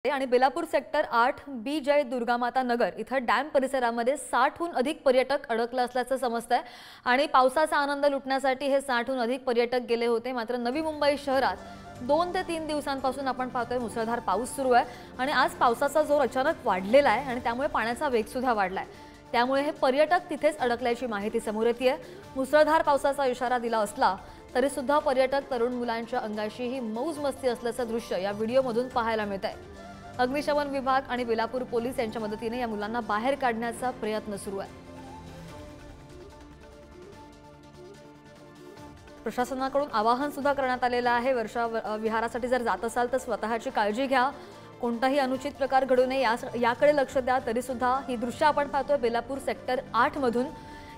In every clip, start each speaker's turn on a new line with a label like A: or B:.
A: आणि बेलापूर सेक्टर 8 बी जय दुर्गामाता नगर इथं डॅम परिसरामध्ये 60हून अधिक पर्यटक अडकले असल्याचं समजतंय आणि पावसाचा आनंद लुटण्यासाठी हे 60हून अधिक पर्यटक गेले होते। मात्र नवी मुंबई शहरात 2 ते 3 दिवसांपासून आपण पाहतोय मुसळधार पाऊस सुरू आहे आणि आज पावसाचा जोर अचानक वाढलेला आहे आणि त्यामुळे पाण्याचा वेग सुद्धा वाढलाय। त्यामुळे हे पर्यटक तिथेच अडकल्याची माहिती समोर येते। मुसळधार पावसाचा इशारा दिला असला तरी सुद्धा पर्यटक तरुण मुलांच्या अंगाशी ही मौज मस्ती असल्याचं दृश्य या व्हिडिओमधून पाहायला मिळतंय। अग्निशमन विभाग आणि बेलापूर पोलीस यांच्या मदतीने या मुलांना बाहेर काढण्याचा प्रयत्न सुरू आहे। प्रशासनाकडून आवाहन सुद्धा करण्यात आलेलं आहे। वर्षा विहारासाठी जर जात असाल तर स्वतःची काळजी घ्या, कोणताही अनुचित प्रकार घडू नये याकडे लक्ष द्या। तरी सुद्धा ही दृश्य आपण पाहतोय बेलापूर सेक्टर 8 मधून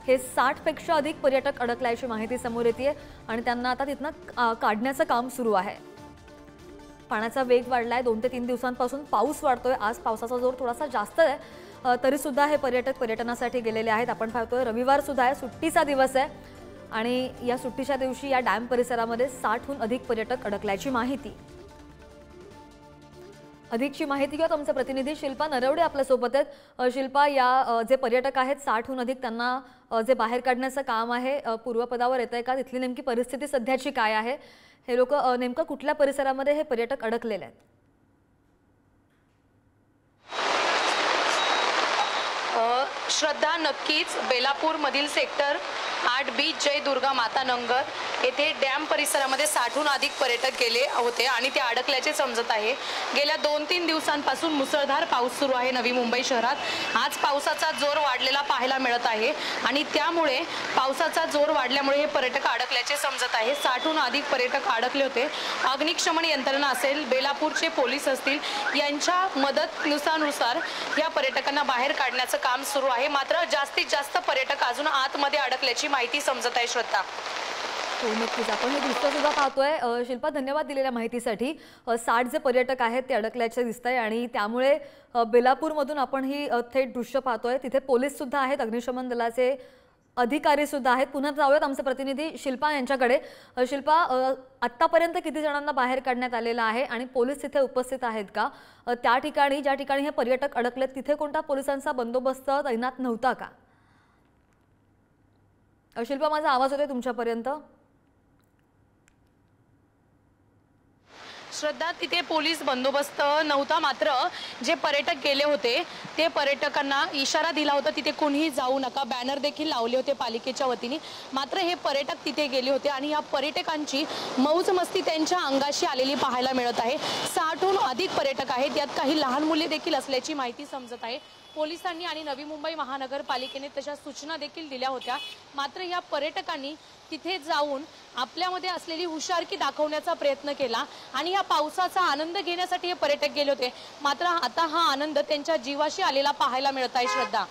A: हे 60 पेक्षा अधिक पर्यटक अडकल्याची माहिती समोर येते आणि त्यांना आता तिथनं काढण्याचं काम सुरू आहे। पाण्याचा वेग वाढलाय। 2 ते 3 दिवसांपासून पाऊस वाढतोय। आज पावसाचा जोर थोडासा जास्त आहे तरी सुद्धा हे पर्यटक पर्यटनासाठी गेलेले आहेत। आपण पाहतोय रविवार सुद्धा आहे, सुट्टीचा दिवस आहे आणि या सुट्टीच्या दिवशी या डॅम परिसरामध्ये 60हून अधिक पर्यटक अडकल्याची माहिती। अधिकची माहिती घेऊन आमचे प्रतिनिधी शिल्पा नरवडे आपल्या सोबत आहेत। शिल्पा, या जे पर्यटक आहेत 60हून अधिक त्यांना जे बाहेर काढण्याचं काम आहे पूर्वपदावर येतंय का? तिथली नेमकी परिस्थिती सध्याची काय आहे? हे लोक नेमका कुठल्या परिसरामध्ये हे पर्यटक अडकलेले आहेत?
B: श्रद्धा, नक्कीच बेलापूर मधील सेक्टर 8 बी जय दुर्गा माता नगर येथे डॅम परिसरामध्ये 60हून अधिक पर्यटक गेले होते आणि ते अडकल्याचे समजत आहे। गेल्या 2-3 दिवसांपासून मुसळधार पाऊस सुरू आहे नवी मुंबई शहरात। आज पावसाचा जोर वाढलेला पाहायला मिळत आहे आणि त्यामुळे पावसाचा जोर वाढल्यामुळे हे पर्यटक अडकल्याचे समजत आहे। 60हून अधिक पर्यटक अडकले होते। अग्निशमन यंत्रणा असेल, बेलापूरचे पोलीस असतील, यांच्या मदतीनुसार या पर्यटकांना बाहेर काढण्याचं काम सुरू आहे। मात्र जास्तीत जास्त पर्यटक अजून आतमध्ये अडकल्याची माहिती समजत आहे। श्रद्धा,
A: नक्कीच आपण हे दृश्य सुद्धा पाहतोय। शिल्पा, धन्यवाद दिलेल्या माहितीसाठी। 60 जे पर्यटक आहेत ते अडकल्याचे दिसतंय आणि त्यामुळे बेलापूर मधून आपण ही थेट दृश्य पाहतोय। तिथे पोलीस सुद्धा आहेत, अग्निशमन दलाचे अधिकारी सुद्धा आहेत। पुन्हा जाऊयात आमचे प्रतिनिधी शिल्पा यांच्याकडे। शिल्पा, आतापर्यंत किती जणांना बाहेर काढण्यात आलेलं आहे आणि पोलीस तिथे उपस्थित आहेत का? त्या ठिकाणी ज्या ठिकाणी हे पर्यटक अडकलेत तिथे कोणता पोलिसांचा बंदोबस्त तैनात नव्हता का? शिल्पा, माझा आवाज येतोय तुमच्यापर्यंत?
B: श्रद्धा, तिथे पोलीस बंदोबस्त नव्हता। मात्र जे पर्यटक गेले होते ते पर्यटकांना इशारा दिला होता तिथे कोणीही जाऊ नका, बॅनर देखील लावले होते पालिकेच्या वतीने। मात्र हे पर्यटक तिथे गेले होते आणि या पर्यटकांची मौज मस्ती त्यांच्या अंगाशी आलेली पाहायला मिळत आहे। 60हून अधिक पर्यटक आहेत, यात काही लहान मुले देखील असल्याची माहिती समजत आहे। पोलिसांनी आणि नवी मुंबई महानगरपालिकेने तशा सूचना देखील दिल्या होत्या। मात्र या पर्यटकांनी तिथे जाऊन आपल्यामध्ये असलेली हुशारकी दाखवण्याचा प्रयत्न केला आणि या पावसाचा आनंद घेण्यासाठी हे पर्यटक गेले होते। मात्र आता हा आनंद त्यांच्या जीवाशी आलेला पाहायला मिळत आहे। श्रद्धा,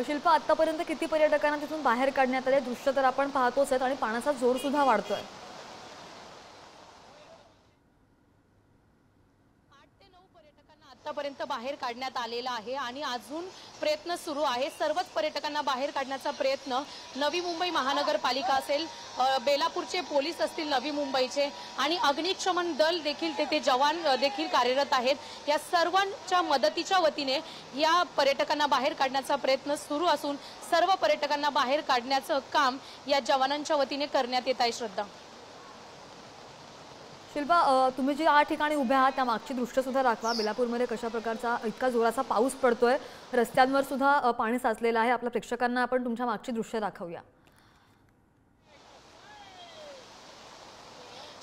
A: शिल्पा, आतापर्यंत किती पर्यटकांना तिथून बाहेर काढण्यात आले? दृश्य तर आपण पाहतोच आहेत आणि पाण्याचा जोर सुद्धा वाढतोय।
B: 8 ते 9 पर्यटकांना आतापर्यंत बाहेर काढण्यात आलेला आहे आणि अजून प्रयत्न सुरू आहे। सर्वच पर्यटकांना बाहेर काढण्याचा प्रयत्न नवी मुंबई महानगरपालिका असेल, बेलापूरचे पोलीस असतील नवी मुंबईचे आणि अग्निशमन दल देखील, तेथे जवान देखील कार्यरत आहेत। या सर्वांच्या मदतीच्या वतीने या पर्यटकांना बाहेर काढण्याचा प्रयत्न सुरू असून सर्व पर्यटकांना बाहेर काढण्याचं काम या जवानांच्या वतीने करण्यात येत आहे। श्रद्धा,
A: शिल्पा, तुम्ही ज्या ठिकाणी उभे आहात त्या मागची दृश्य सुद्धा दाखवा। बेलापूरमध्ये कशा प्रकारचा इतका जोराचा पाऊस पडतोय, रस्त्यांवर सुद्धा पाणी साचलेलं आहे। आपल्या प्रेक्षकांना आपण तुमच्या मागची दृश्य दाखवूया।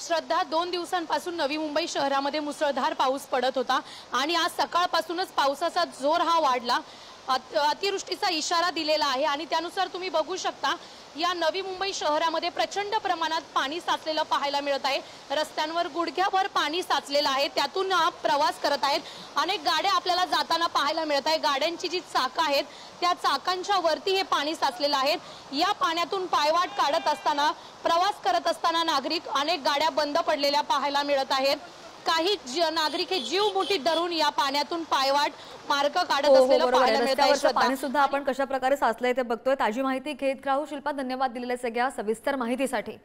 B: श्रद्धा, 2 दिवसांपासून नवी मुंबई शहरामध्ये मुसळधार पाऊस पडत होता आणि आज सकाळपासूनच पावसाचा जोर हा वाढला। अतिवृष्टीचा इशारा दिलेला आहे आणि त्यानुसार तुम्ही बघू शकता या नवी मुंबई शहरामध्ये प्रचंड प्रमाणात पाणी साचलेलं पाहायला मिळत आहे। रस्त्यांवर गुडघ्याभर पाणी साचलेलं आहे, त्यातून प्रवास करत आहेत। अनेक गाड्या आपल्याला जाताना पाहायला मिळत आहे। गाड्यांची जी चाकं आहेत त्या चाकांच्या वरती हे पाणी साचलेलं आहे। या पाण्यातून पायवाट काढत असताना, प्रवास करत असताना नागरिक, अनेक गाड्या बंद पडलेल्या पाहायला मिळत आहेत। काही नागरिक हे जीव मुठीत धरून या पाण्यातून पायवाट मार्ग काढत असलेलं पाहायला मिळत आहे।
A: पाणी सुद्धा आपण कशा प्रकारे साचलंय ते बघतोय। ताजी माहिती घेत राहू शिल्पा, धन्यवाद दिलेल्या सगळ्या सविस्तर माहितीसाठी।